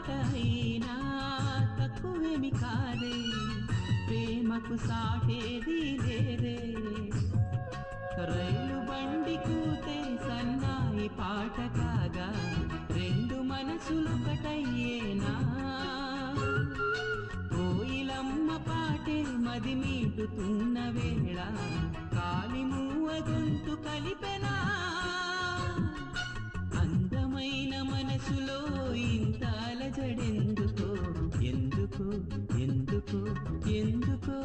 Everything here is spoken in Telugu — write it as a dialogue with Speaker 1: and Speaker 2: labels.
Speaker 1: పాట అయినా తక్కువేమి కాదే, ప్రేమకు సాటేది లేదే. రైలు బండి కూతే సన్నాయి పాట కాగా, రెండు మనసులొకటయ్యేనా. కోయిలమ్మ పాటే మది మీటుతున్న వేళ, కాలి మూవ గొంతు కలిపెనా. అందమైన మనసులో ఇంత అలజడెందుకో, ఎందుకో ఎందుకో ఎందుకో.